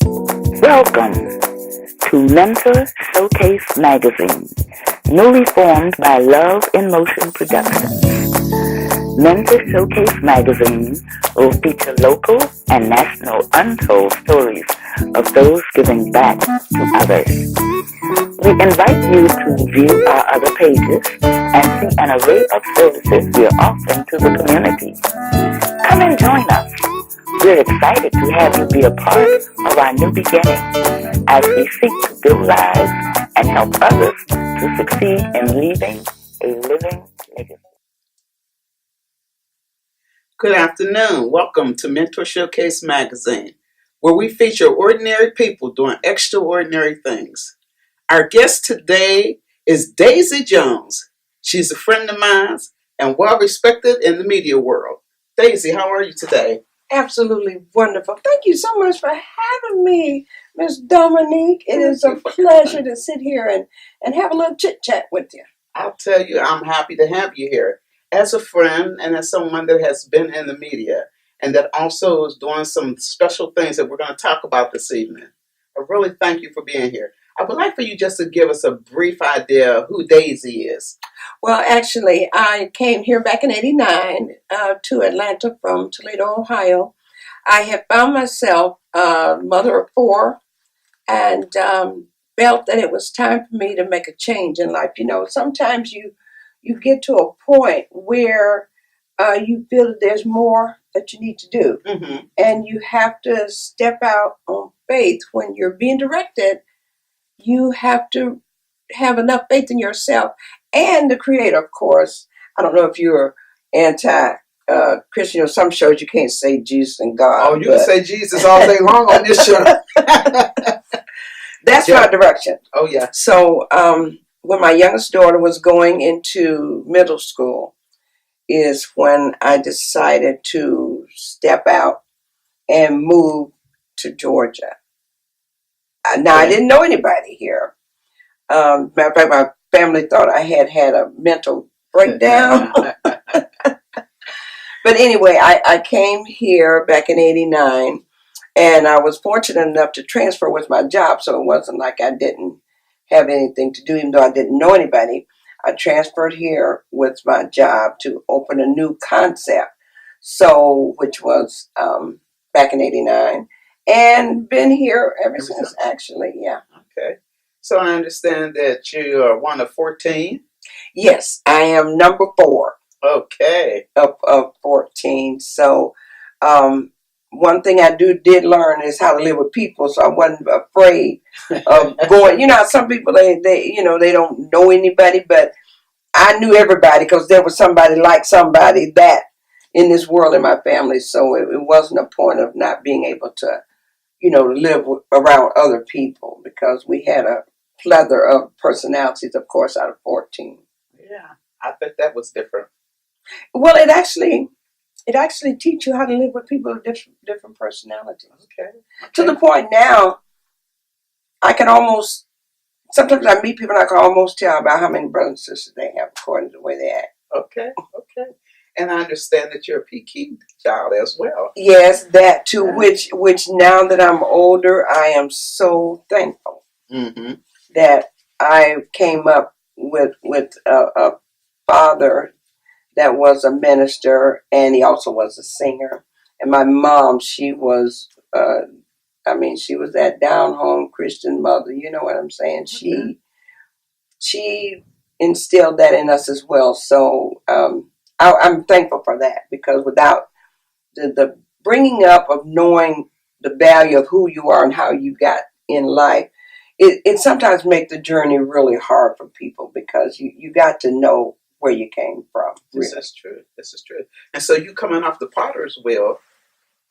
Welcome to Men-Tor Showcase Magazine, newly formed by Love in Motion Productions. Men-Tor Showcase Magazine will feature local and national untold stories of those giving back to others. We invite you to view our other pages and see an array of services we are offering to the community. Come and join us. We're excited to have you be a part of our new beginning as we seek to build lives and help others to succeed in leaving a living legacy. Good afternoon. Welcome to Men-Tor Showcase Magazine, where we feature ordinary people doing extraordinary things. Our guest today is Daisy Jones. She's a friend of mine and well respected in the media world. Daisy, how are you today? Absolutely wonderful. Thank you so much for having me, Miss Dominique. It is a pleasure to sit here and have a little chit-chat with you. I'll tell you, I'm happy to have you here as a friend and as someone that has been in the media and that also is doing some special things that we're going to talk about this evening. I really thank you for being here. I would like for you just to give us a brief idea of who Daisy is. Well, actually, I came here back in '89 to Atlanta from Toledo, Ohio. I had found myself a mother of four and felt that it was time for me to make a change in life. You know, sometimes you get to a point where you feel that there's more that you need to do. Mm-hmm. And you have to step out on faith when you're being directed. You have to have enough faith in yourself and the Creator, of course. I don't know if you're anti-Christian. Or some shows you can't say Jesus and God. Oh, you can say Jesus all day long on this show. That's my direction. Oh, yeah. So when my youngest daughter was going into middle school is when I decided to step out and move to Georgia. Now, I didn't know anybody here. Matter of fact, my family thought I had a mental breakdown. But anyway, I came here back in '89, and I was fortunate enough to transfer with my job, so it wasn't like I didn't have anything to do, even though I didn't know anybody. I transferred here with my job to open a new concept, which was back in '89. And been here ever since, actually, yeah. Okay. So I understand that you are one of 14? Yes, I am number 4. Okay. Of 14. So one thing I did learn is how to live with people, so I wasn't afraid of going. You know, some people, they don't know anybody, but I knew everybody because there was somebody like somebody that in this world in my family, so it wasn't a point of not being able to live around other people because we had a plethora of personalities, of course, out of 14. Yeah, I bet that was different. Well, it actually teaches you how to live with people of different personalities. Okay. To the point now, sometimes I meet people and I can almost tell about how many brothers and sisters they have according to the way they act. Okay. And I understand that you're a PK child as well. Yes, that too, which now that I'm older, I am so thankful that I came up with a father that was a minister, and he also was a singer. And my mom, she was that down-home Christian mother. You know what I'm saying? Okay. She instilled that in us as well. So I'm thankful for that, because without the bringing up of knowing the value of who you are and how you got in life, it sometimes makes the journey really hard for people because you got to know where you came from. This is true. And so you coming off the potter's wheel,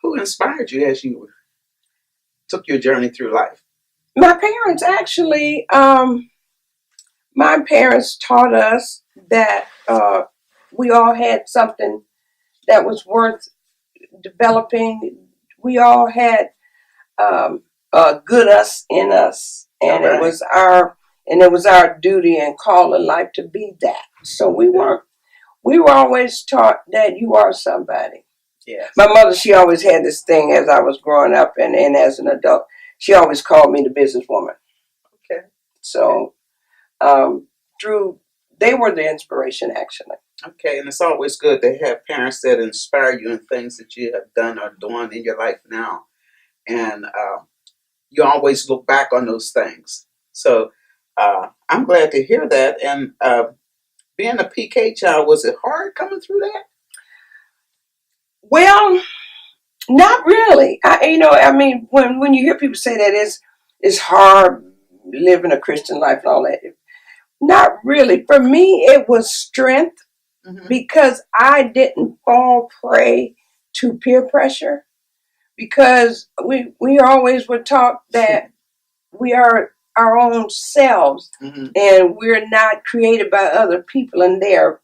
who inspired you as you took your journey through life? My parents actually, my parents taught us that we all had something that was worth developing. We all had a good us in us, and Right. it was our duty and call in life to be that. So we were always taught that you are somebody. Yes. My mother, she always had this thing as I was growing up and as an adult. she always called me the businesswoman. Okay. So they were the inspiration, actually. Okay, and it's always good to have parents that inspire you in things that you have done or doing in your life now. And you always look back on those things. So I'm glad to hear that. And being a PK child, was it hard coming through that? Well, not really. When you hear people say that it's hard living a Christian life and all that, not really. For me, it was strength because I didn't fall prey to peer pressure, because we always were taught that we are our own selves and we're not created by other people and their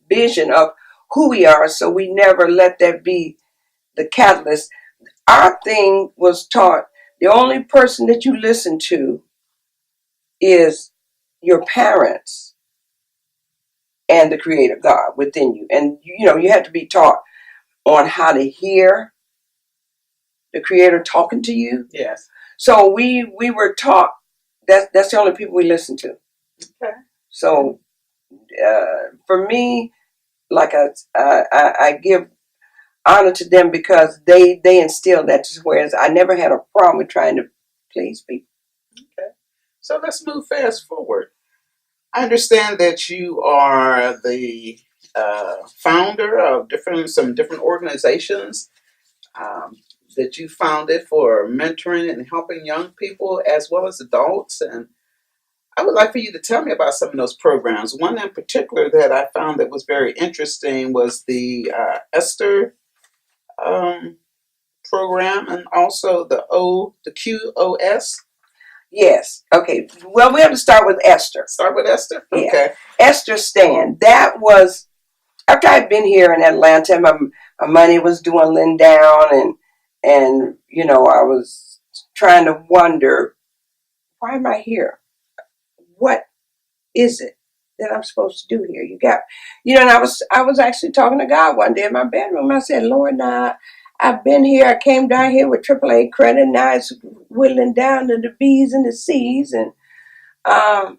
vision of who we are. So we never let that be the catalyst. Our thing was taught, the only person that you listen to is your parents and the creator God within you. And you have to be taught on how to hear the creator talking to you. Yes. So we were taught that's the only people we listen to. Okay. So for me, like I give honor to them because they instilled that, whereas I never had a problem with trying to please people. Okay. So let's move fast forward. I understand that you are the founder of some different organizations that you founded for mentoring and helping young people as well as adults. And I would like for you to tell me about some of those programs. One in particular that I found that was very interesting was the Esther program, and also the QOS. Yes. Okay. Well, we have to start with Esther. Start with Esther? Yeah. Okay. Esther Stand. That was, after I'd been here in Atlanta, my money was dwindling down, and I was trying to wonder, why am I here? What is it that I'm supposed to do here? And I was actually talking to God one day in my bedroom. I said, Lord, now I've been here. I came down here with AAA credit. Now it's whittling down to the B's and the C's, and I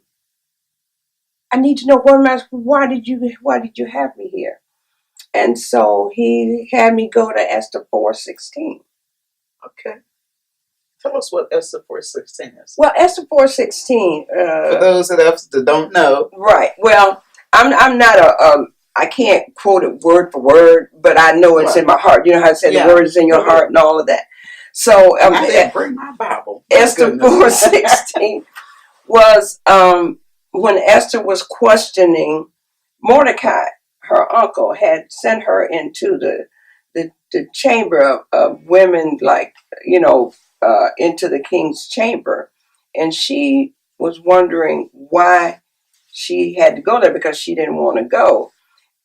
need to know why did you have me here? And so he had me go to Esther 4:16. Okay. Tell us what Esther 4:16 is. Well, Esther 4:16. For those of us that don't know. Right. Well, I'm not I can't quote it word for word, but I know it's in my heart. You know how I said the word is in your heart and all of that. So I didn't bring my Bible. Esther 4:16 was when Esther was questioning Mordecai. Her uncle had sent her into the chamber of women, like, into the king's chamber. And she was wondering why she had to go there, because she didn't want to go.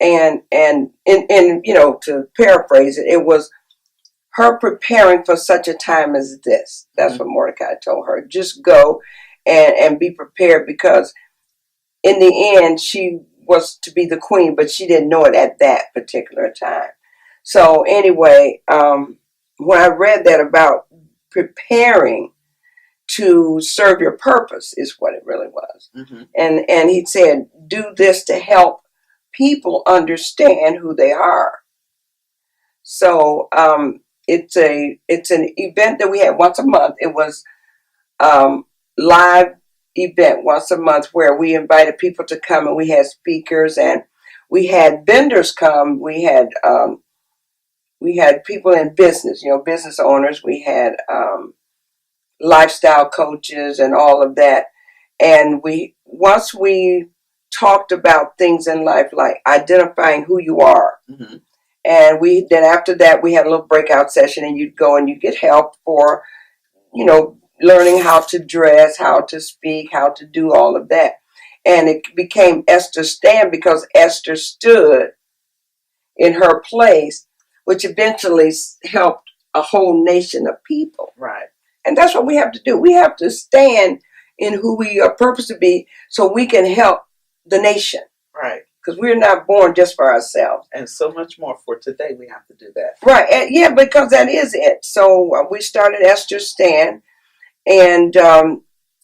And to paraphrase it, it was her preparing for such a time as this. That's what Mordecai told her. Just go and be prepared, because in the end, she was to be the queen, but she didn't know it at that particular time. So anyway, when I read that about preparing to serve your purpose, is what it really was. And he said, do this to help people understand who they are. So it's an event that we had once a month. It was live event once a month where we invited people to come, and we had speakers and we had vendors come. We had people in business, business owners. We had lifestyle coaches and all of that. And once we talked about things in life, like identifying who you are. And then after that, we had a little breakout session, and you'd go and you get help for, learning how to dress, how to speak, how to do all of that. And it became Esther Stand because Esther stood in her place, which eventually helped a whole nation of people. Right. And that's what we have to do. We have to stand in who we are purposed to be, so we can help the nation. Right. Because we're not born just for ourselves. And so much more for today, we have to do that. Right. And yeah, because that is it. So we started Esther Stand. And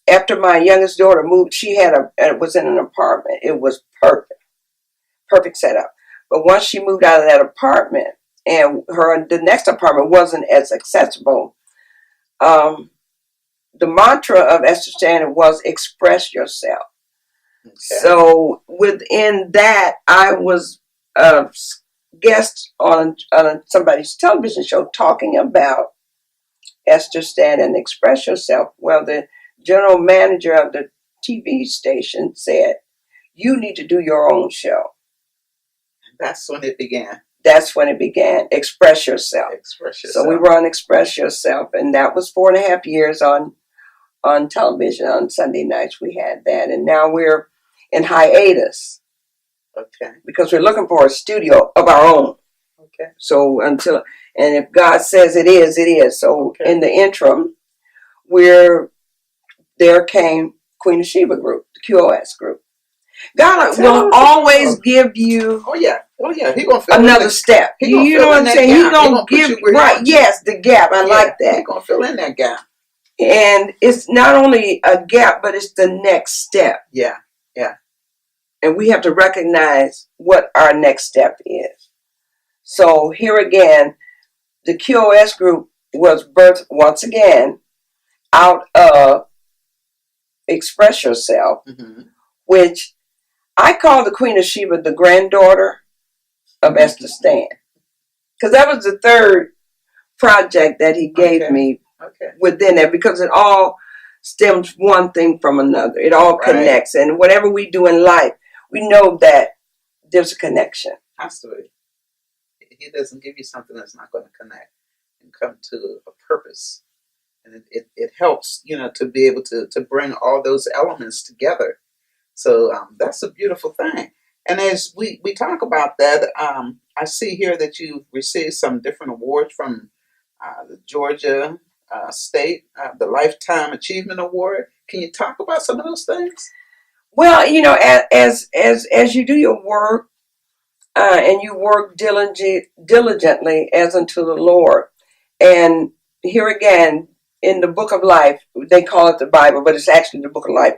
after my youngest daughter moved, she was in an apartment. It was perfect setup. But once she moved out of that apartment, and the next apartment wasn't as accessible, the mantra of Esther Stanton was express yourself. Okay. So within that, I was a guest on somebody's television show talking about Esther Stanton, express yourself. Well, the general manager of the TV station said, you need to do your own show. That's when it began. That's when it began. Express yourself. Express yourself. So we run Express Yourself, and that was 4.5 years on television. On Sunday nights we had that, and now we're in hiatus. Okay. Because we're looking for a studio of our own. Okay. So and if God says it is, it is. So okay. In the interim, there came Queen of Sheba group, the QOS group. God will always give you. Oh yeah. He gonna fill another step. You know what I'm saying? He gonna give right. Yes, the gap. I like that. He gonna fill in that gap. And it's not only a gap, but it's the next step. Yeah. And we have to recognize what our next step is. So here again, the QOS group was birthed once again out of Express Yourself, which I call the Queen of Sheba the granddaughter of Esther Stanton. Because that was the third project that he gave me within that, because it all stems one thing from another. It all connects. And whatever we do in life, we know that there's a connection. Absolutely. He doesn't give you something that's not going to connect and come to a purpose. And it helps, to be able to bring all those elements together. So that's a beautiful thing. And as we talk about that, I see here that you've received some different awards from the Georgia State, the Lifetime Achievement Award. Can you talk about some of those things? Well, as you do your work and you work diligently as unto the Lord, and here again in the Book of Life, they call it the Bible, but it's actually the Book of Life.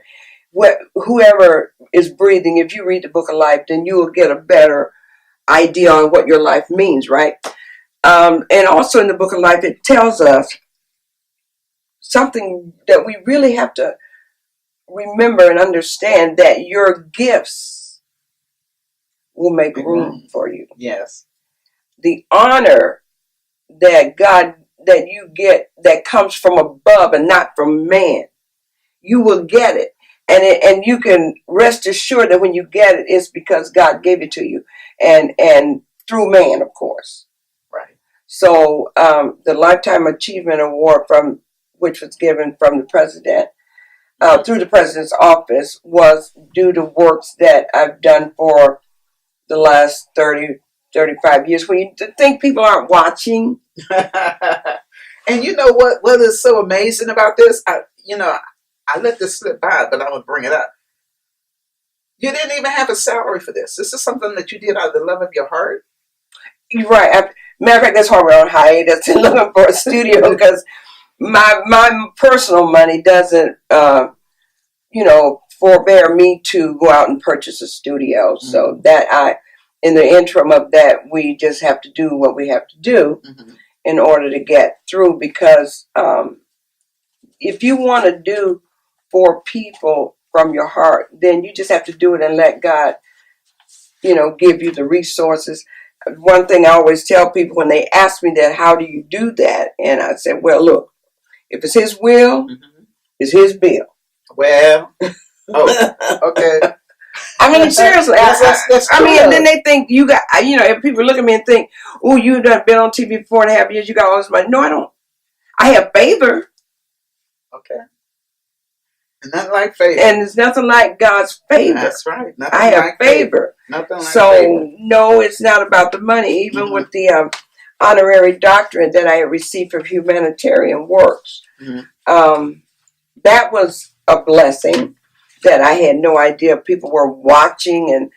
Whoever is breathing, if you read the Book of Life, then you will get a better idea on what your life means, right? And also in the Book of Life, it tells us something that we really have to remember and understand, that your gifts will make room for you. Yes. The honor that you get, that comes from above and not from man, you will get it. And you can rest assured that when you get it, it's because God gave it to you, and through man, of course. Right. So the Lifetime Achievement Award, which was given from the president, through the president's office, was due to works that I've done for the last 30, 35 years. When you think people aren't watching. And you know what is so amazing about this? I let this slip by, but I'm going to bring it up. You didn't even have a salary for this. This is something that you did out of the love of your heart. You're right. Matter of fact, that's why we're on hiatus and looking for a studio, because my personal money doesn't, forbear me to go out and purchase a studio. Mm-hmm. So that in the interim of that, we just have to do what we have to do in order to get through, because if you want to do for people from your heart, then you just have to do it and let God, give you the resources. One thing I always tell people when they ask me that, how do you do that? And I said, well, look, if it's His will, it's His bill. Well, okay. I mean, seriously. That's and then they think you got, if people look at me and think, oh, you've been on TV for 4.5 years, you got all this money. No, I don't. I have favor. Okay. And nothing like favor. And there's nothing like God's favor. That's right. I have favor. Nothing like so, favor. No, it's not about the money. Even with the honorary doctorate that I received for humanitarian works, that was a blessing that I had no idea people were watching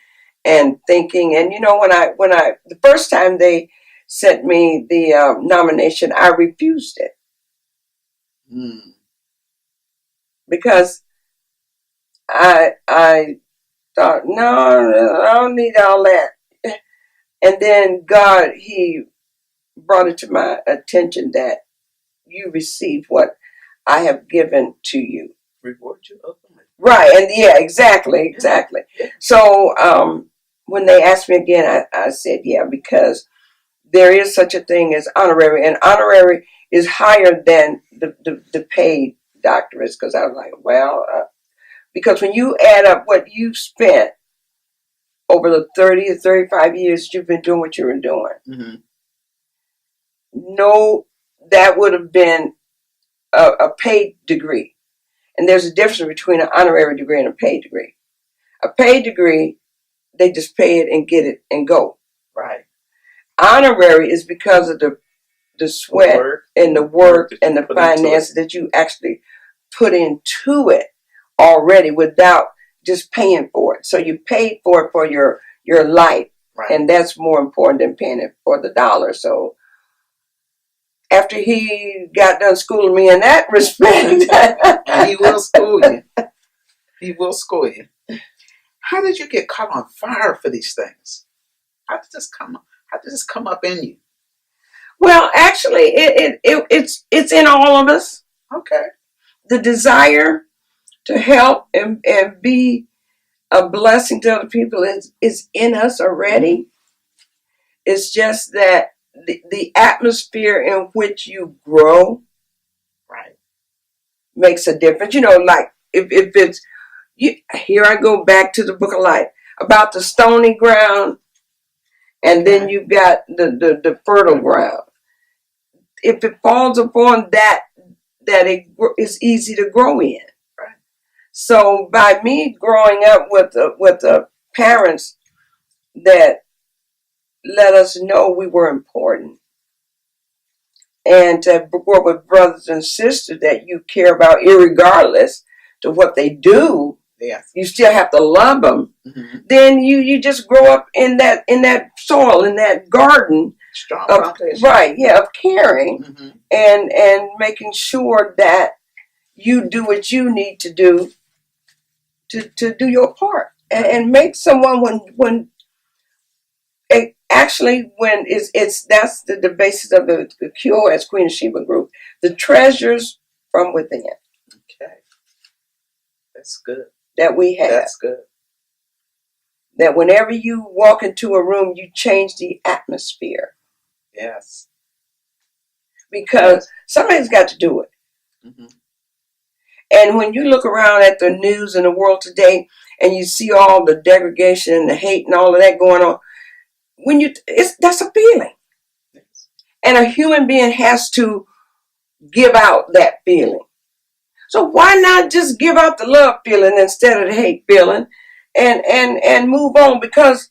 and thinking. And when I the first time they sent me the nomination, I refused it. because I thought, no, I don't need all that. And then God, He brought it to my attention that you receive what I have given to you. Reward you openly. Right, and yeah, exactly. So when they asked me again, I said, yeah, because there is such a thing as honorary, and honorary is higher than the paid doctorates, because I was like, well, because when you add up what you've spent over the 30 or 35 years you've been doing what you were doing, Mm-hmm. no, that would have been a paid degree. And there's a difference between an honorary degree and a paid degree. A paid degree, they just pay it and get it and go. Right. Honorary is because of the sweat and the work and the finances that you actually put into it already without just paying for it. So you paid for it for your life. Right. And that's more important than paying it for the dollar. So after he got done schooling me in that respect. And he will school you. He will school you. How did you get caught on fire for these things? How did this come up in you? Well, actually, it's in all of us. Okay. The desire to help and be a blessing to other people is in us already. It's just that the atmosphere in which you grow, right, makes a difference. You know, like if it's here, I go back to the Book of Life about the stony ground, and then you've got the fertile ground. If it falls upon that it is easy to grow in. Right. So by me growing up with the parents that let us know we were important, and to work with brothers and sisters that you care about, irregardless to what they do, yes, you still have to love them. Mm-hmm. Then you just grow up in that soil, in that garden. Strong foundation. Right, yeah, of caring, mm-hmm. and making sure that you do what you need to do to do your part, and make someone when that's the basis of the cure as Queen of Sheba group, the treasures from within. Okay, that's good. That we have. That's good. That whenever you walk into a room, you change the atmosphere. Yes. Because somebody's got to do it. Mm-hmm. And when you look around at the news in the world today and you see all the degradation and the hate and all of that going on, that's a feeling. Yes. And a human being has to give out that feeling. So why not just give out the love feeling instead of the hate feeling and move on? Because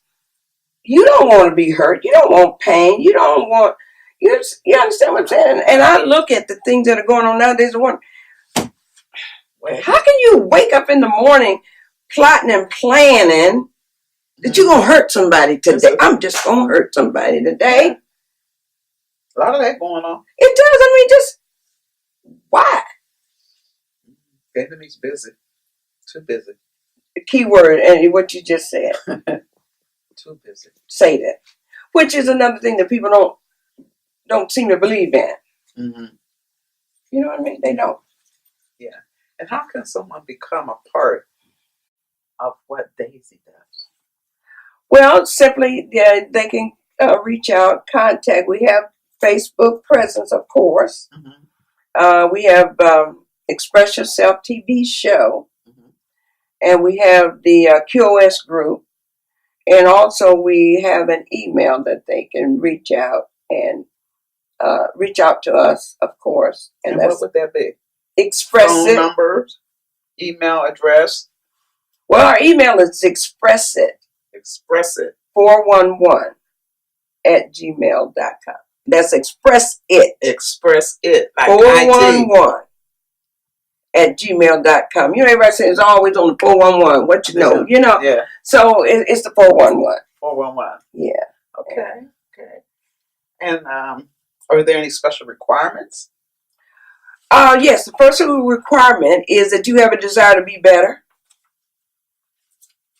you don't want to be hurt. You don't want pain. You don't want... You understand what I'm saying? And I look at the things that are going on nowadays and wonder, how can you wake up in the morning plotting and planning that you're going to hurt somebody today? I'm just going to hurt somebody today. A lot of that going on. It does. I mean, just why? The enemy's busy. Too busy. The key word, and what you just said. Too busy. Say that. Which is another thing that people don't seem to believe in. Mm-hmm. You know what I mean? They don't. Yeah. And how can someone become a part of what Daisy does? Well, simply they can reach out, contact. We have Facebook presence, of course. Mm-hmm. We have Express Yourself TV show. Mm-hmm. And we have the QOS group. And also we have an email that they can reach out and reach out to us, of course. And what would that be? Phone numbers, email address. Well, our email is express it 411 at gmail.com. That's express it. Express it. Like 411 at gmail.com. You know, everybody says it's always on the 411. What you know? You know. Yeah. So it's the 411. 411. Yeah. Okay. Okay. And are there any special requirements? Yes, the first requirement is that you have a desire to be better.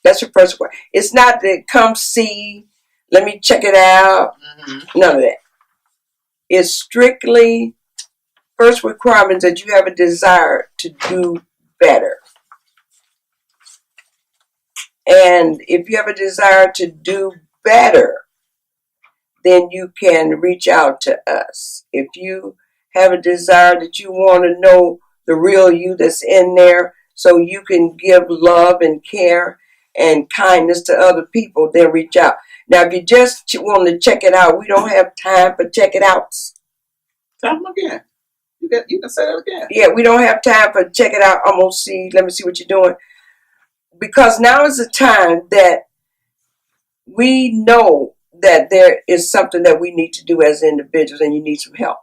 That's your first requirement. It's not that come see, let me check it out. None of that. It's strictly first requirement that you have a desire to do better. And if you have a desire to do better, then you can reach out to us. If you have a desire that you want to know the real you that's in there so you can give love and care and kindness to other people, then reach out. Now, if you just want to check it out, we don't have time for check it outs. Tell them again. You can say that again. Yeah, we don't have time for check it out. I'm going to see. Let me see what you're doing. Because now is the time that we know that there is something that we need to do as individuals, and you need some help.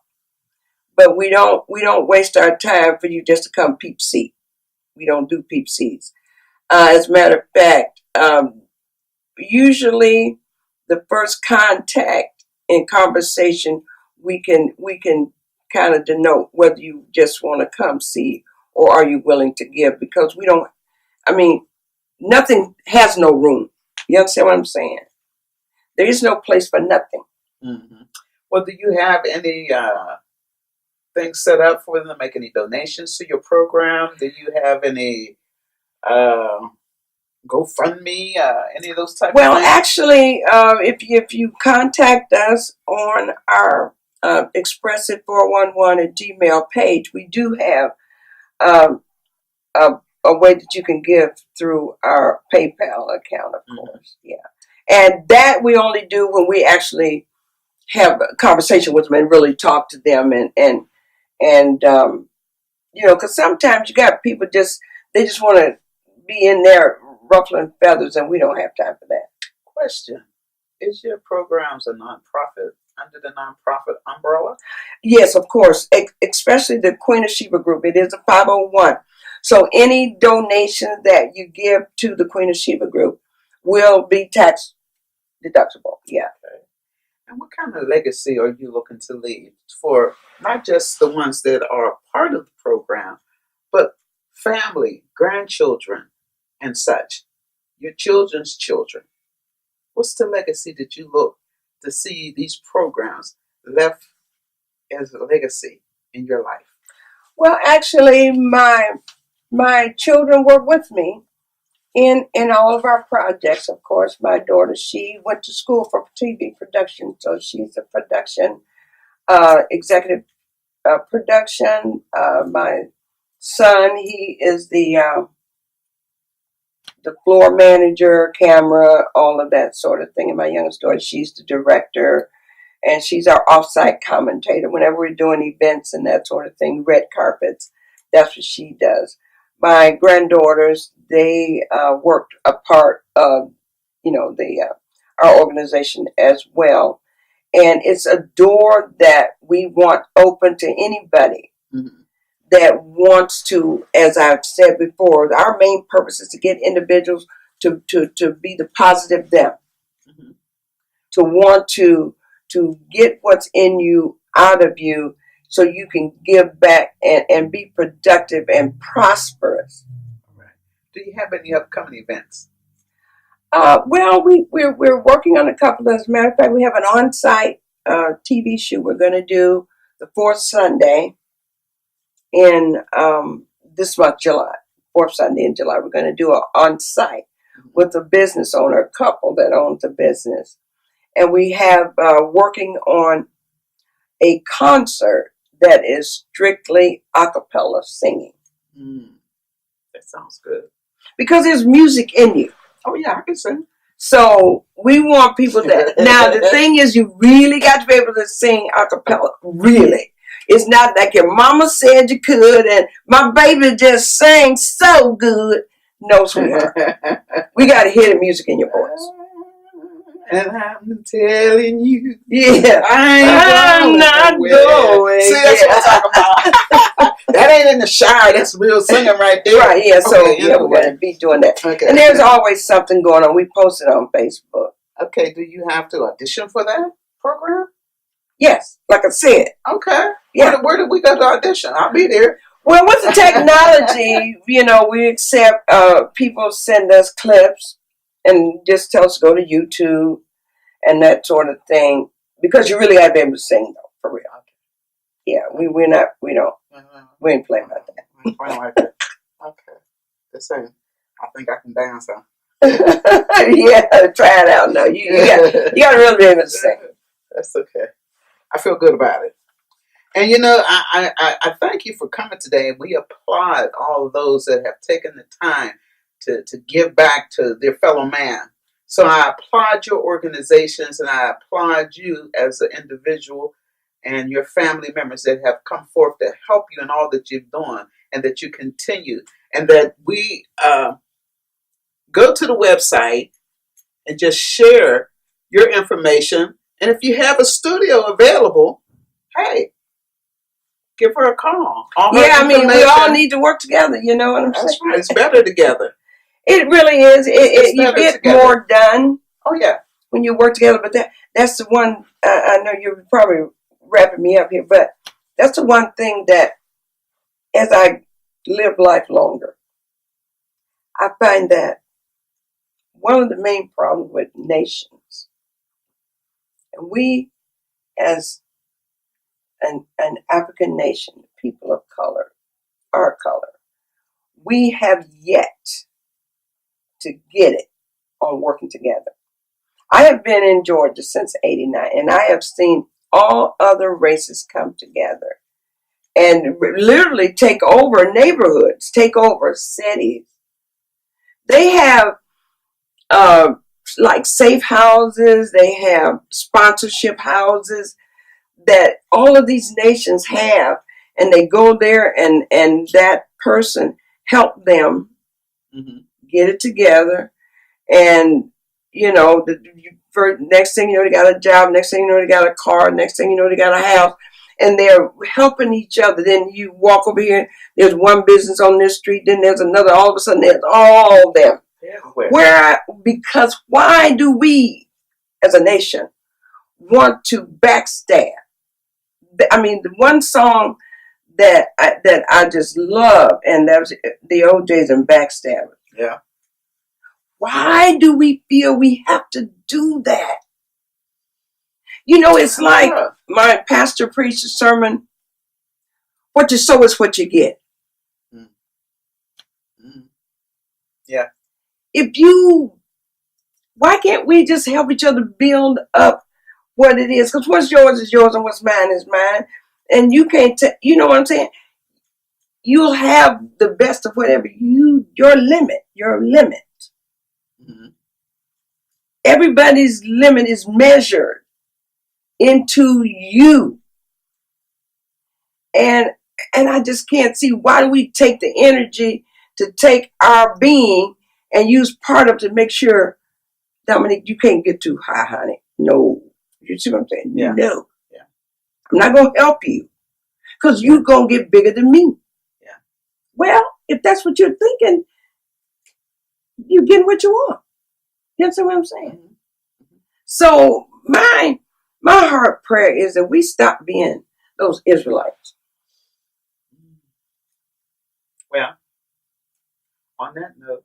But we don't waste our time for you just to come peep see. We don't do peep sees. As a matter of fact, usually the first contact in conversation, we can kind of denote whether you just want to come see or are you willing to give, because we don't. I mean, nothing has no room. You understand what I'm saying? There is no place for nothing. Mm-hmm. Well, do you have any things set up for them to make any donations to your program? Do you have any GoFundMe, any of those types of things? Well, actually, if you contact us on our expressive411@gmail page, we do have a way that you can give through our PayPal account, of course. Yeah. And that we only do when we actually have a conversation with them and really talk to them and because sometimes you got people they just want to be in there ruffling feathers, and we don't have time for that. Question: is your programs a nonprofit under the nonprofit umbrella? Yes, of course, especially the Queen of Sheba group. It is a 501. So any donation that you give to the Queen of Sheba group will be tax deductible. Yeah. Okay. And what kind of legacy are you looking to leave for not just the ones that are a part of the program, but family, grandchildren, and such? Your children's children. What's the legacy that you look to see these programs left as a legacy in your life? Well, actually, my children work with me in all of our projects. Of course, my daughter, she went to school for TV production, so she's a production executive production. My son, he is the floor manager, camera, all of that sort of thing. And my youngest daughter, she's the director, and she's our off-site commentator. Whenever we're doing events and that sort of thing, red carpets, that's what she does. My granddaughters, they worked a part of, our organization as well. And it's a door that we want open to anybody that wants to, as I've said before, our main purpose is to get individuals to be the positive them, to want to get what's in you out of you so you can give back and be productive and prosperous. Right. Do you have any upcoming events? Well, we're working on a couple. As a matter of fact, we have an on-site TV shoot we're going to do the fourth Sunday in this month, July. Fourth Sunday in July, we're going to do an on-site with a business owner, a couple that owns a business. And we have working on a concert that is strictly a cappella singing. That sounds good. Because there's music in you. Oh, yeah, I can sing. So we want people that... Now, the thing is, you really got to be able to sing a cappella. Really. It's not like your mama said you could and my baby just sang so good. No, sweetheart. We got to hear the music in your voice. And I'm telling you, yeah, I'm not going. See, that's what I'm talking about. That ain't in the shower. That's real singing right there. Right, yeah. So, okay, we're going to be doing that. Okay. And there's always something going on. We post it on Facebook. Okay, do you have to audition for that program? Yes, like I said. Okay. Yeah. Where did we go to audition? I'll be there. Well, with the technology, we accept people send us clips and just tell us to go to YouTube and that sort of thing, because you really got to be able to sing, though, for real. Yeah, we ain't playing about that. We ain't playing like that. Okay. Just saying. I think I can dance, huh? Yeah, try it out. No, you got to really be able to sing. That's okay. I feel good about it. And I thank you for coming today. We applaud all of those that have taken the time to give back to their fellow man. So I applaud your organizations, and I applaud you as an individual and your family members that have come forth to help you in all that you've done, and that you continue, and that we go to the website and just share your information. And if you have a studio available, hey, give her a call. Yeah, I mean, we all need to work together. You know what I'm saying? That's right. It's better together. It really is. You get together. more done. Oh, yeah. When you work together. But that's the one, I know you're probably wrapping me up here, but that's the one thing that as I live life longer, I find that one of the main problems with nations, and we as an African nation, people of color, our color, we have yet to get it on working together. I have been in Georgia since '89, and I have seen all other races come together and literally take over neighborhoods, take over cities. They have like safe houses, they have sponsorship houses that all of these nations have, and they go there and that person help them get it together. And for next thing you know, they got a job. Next thing you know, they got a car. Next thing you know, they got a house, and they're helping each other. Then you walk over here. There's one business on this street. Then there's another. All of a sudden, there's all of them. Because why do we, as a nation, want to backstab? I mean, the one song that I just love, and that was the OJs and Backstabbers. Yeah. Why do we feel we have to do that? It's like my pastor preached a sermon, what you sow is what you get. Yeah. Why can't we just help each other build up what it is? Because what's yours is yours and what's mine is mine. And you can't, you know what I'm saying? You'll have the best of whatever your limit. Mm-hmm. Everybody's limit is measured into you. And I just can't see, why do we take the energy to take our being and use part of it to make sure, Dominique, you can't get too high, honey. No. You see what I'm saying? Yeah. No. Yeah. I'm not going to help you because you're going to get bigger than me. Yeah. Well, if that's what you're thinking, you get what you want. You understand what I'm saying? Mm-hmm. So my heart prayer is that we stop being those Israelites. Well, on that note,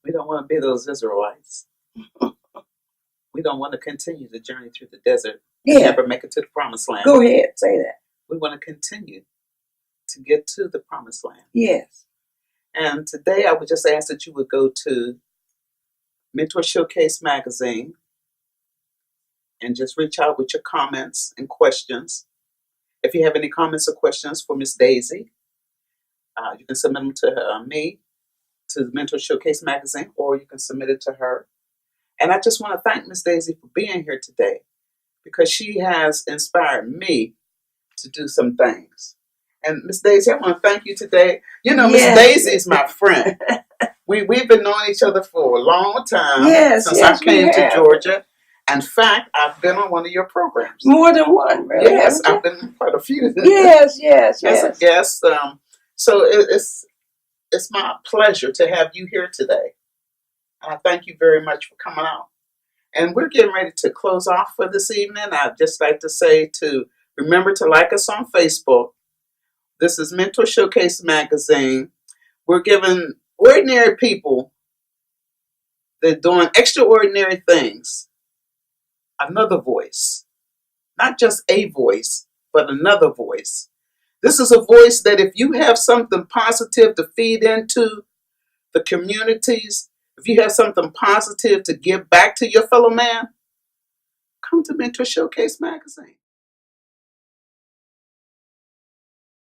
we don't want to be those Israelites. We don't want to continue the journey through the desert and never make it to the promised land. Go ahead, say that. We want to continue to get to the promised land. Yes. And today I would just ask that you would go to Men-Tor Showcase Magazine and just reach out with your comments and questions. If you have any comments or questions for Miss Daisy, you can submit them to me, to the Men-Tor Showcase Magazine, or you can submit it to her. And I just want to thank Miss Daisy for being here today, because she has inspired me to do some things. And Miss Daisy, I want to thank you today. Miss Daisy is my friend. We've been knowing each other for a long time, since I came to Georgia. In fact, I've been on one of your programs. More than one, really. Yes, I've been on quite a few. Yes. As a guest. So it's my pleasure to have you here today. And I thank you very much for coming out. And we're getting ready to close off for this evening. I'd just like to say to remember to like us on Facebook. This is Men-Tor Showcase Magazine. We're giving ordinary people that are doing extraordinary things another voice. Not just a voice, but another voice. This is a voice that if you have something positive to feed into the communities, if you have something positive to give back to your fellow man, come to Men-Tor Showcase Magazine.